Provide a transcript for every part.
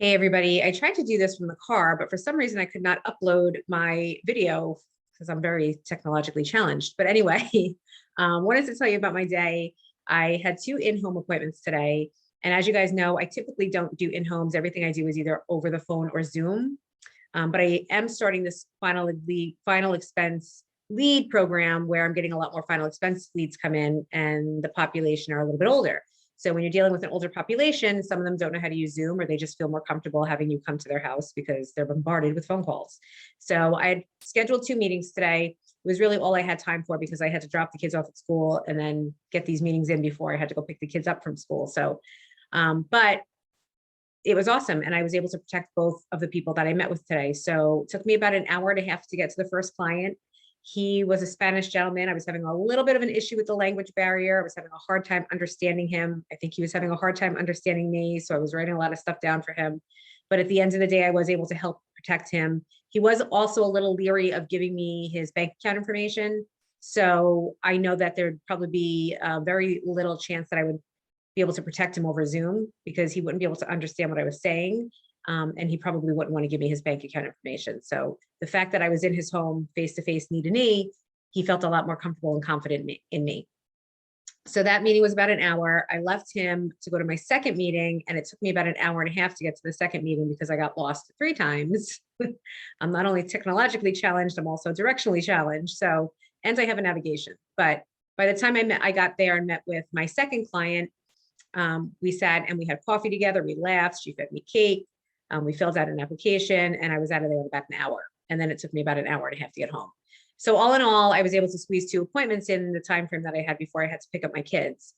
Hey everybody, I tried to do this from the car, but for some reason I could not upload my video because I'm very technologically challenged. But anyway, wanted to tell you about my day. I had two in-home appointments today. And as you guys know, I typically don't do in-homes. Everything I do is either over the phone or Zoom. But I am starting this final expense lead program where I'm getting a lot more final expense leads come in and the population are a little bit older. So when you're dealing with an older population, some of them don't know how to use Zoom or they just feel more comfortable having you come to their house because they're bombarded with phone calls. So I had scheduled two meetings today. It was really all I had time for because I had to drop the kids off at school and then get these meetings in before I had to go pick the kids up from school. So, but it was awesome. And I was able to protect both of the people that I met with today. So it took me about an hour and a half to get to the first client. He was a Spanish gentleman. I was having a little bit of an issue with the language barrier. I was having a hard time understanding him. I think he was having a hard time understanding me. So I was writing a lot of stuff down for him. But at the end of the day, I was able to help protect him. He was also a little leery of giving me his bank account information. So I know that there'd probably be a very little chance that I would be able to protect him over Zoom because he wouldn't be able to understand what I was saying. And he probably wouldn't want to give me his bank account information. So the fact that I was in his home face-to-face, knee to knee, he felt a lot more comfortable and confident in me. So that meeting was about an hour. I left him to go to my second meeting, and it took me about an hour and a half to get to the second meeting because I got lost three times. I'm not only technologically challenged, I'm also directionally challenged. So, and I have a navigation. But by the time I got there and met with my second client, we sat and we had coffee together. We laughed. She fed me cake. We filled out an application, and I was out of there in about an hour. And then it took me about an hour and a half to get home. So all in all, I was able to squeeze two appointments in the time frame that I had before I had to pick up my kids.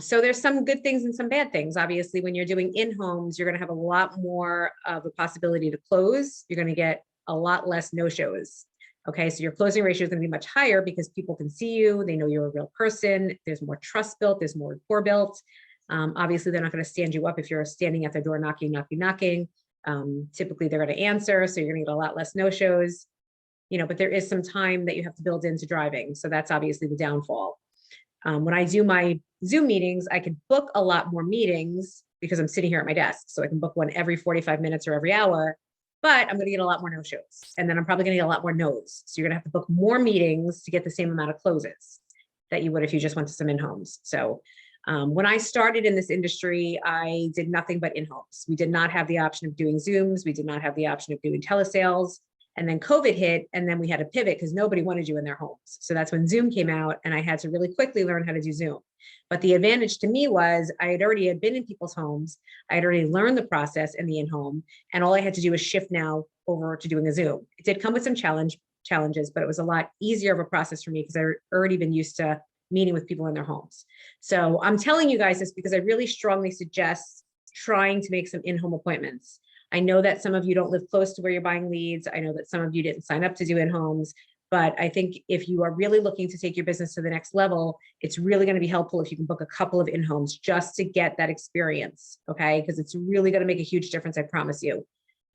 So there's some good things and some bad things. Obviously, when you're doing in-homes, you're going to have a lot more of a possibility to close. You're going to get a lot less no-shows. Okay, so your closing ratio is going to be much higher because people can see you. They know you're a real person. There's more trust built. There's more rapport built. Obviously, they're not going to stand you up if you're standing at their door knocking. Typically, they're going to answer, so you're going to get a lot less no-shows. But there is some time that you have to build into driving. So that's obviously the downfall. When I do my Zoom meetings, I can book a lot more meetings because I'm sitting here at my desk. So I can book one every 45 minutes or every hour, but I'm going to get a lot more no-shows. And then I'm probably going to get a lot more no's. So you're going to have to book more meetings to get the same amount of closes that you would if you just went to some in-homes. So when I started in this industry, I did nothing but in-homes. We did not have the option of doing Zooms. We did not have the option of doing telesales. And then COVID hit, and then we had to pivot because nobody wanted you in their homes. So that's when Zoom came out, and I had to really quickly learn how to do Zoom. But the advantage to me was I had already been in people's homes. I had already learned the process in the in-home, and all I had to do was shift now over to doing a Zoom. It did come with some challenges, but it was a lot easier of a process for me because I'd already been used to meeting with people in their homes. So I'm telling you guys this because I really strongly suggest trying to make some in-home appointments. I know that some of you don't live close to where you're buying leads. I know that some of you didn't sign up to do in-homes, but I think if you are really looking to take your business to the next level, it's really going to be helpful if you can book a couple of in-homes just to get that experience, okay? Because it's really going to make a huge difference, I promise you.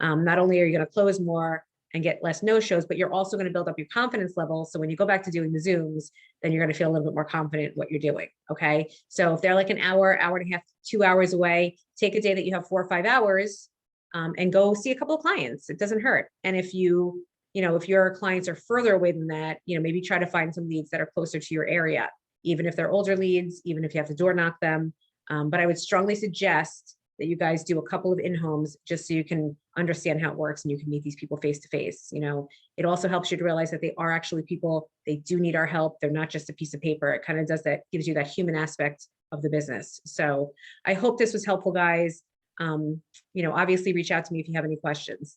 Not only are you going to close more and get less no-shows, but you're also going to build up your confidence level. So when you go back to doing the Zooms, then you're going to feel a little bit more confident in what you're doing, okay? So if they're like an hour, hour and a half, 2 hours away, take a day that you have 4 or 5 hours, and go see a couple of clients. It doesn't hurt. And if if your clients are further away than that, maybe try to find some leads that are closer to your area, even if they're older leads, even if you have to door knock them. But I would strongly suggest that you guys do a couple of in-homes just so you can understand how it works and you can meet these people face to face. It also helps you to realize that they are actually people. They do need our help. They're not just a piece of paper. It kind of gives you that human aspect of the business. So I hope this was helpful, guys. Obviously reach out to me if you have any questions.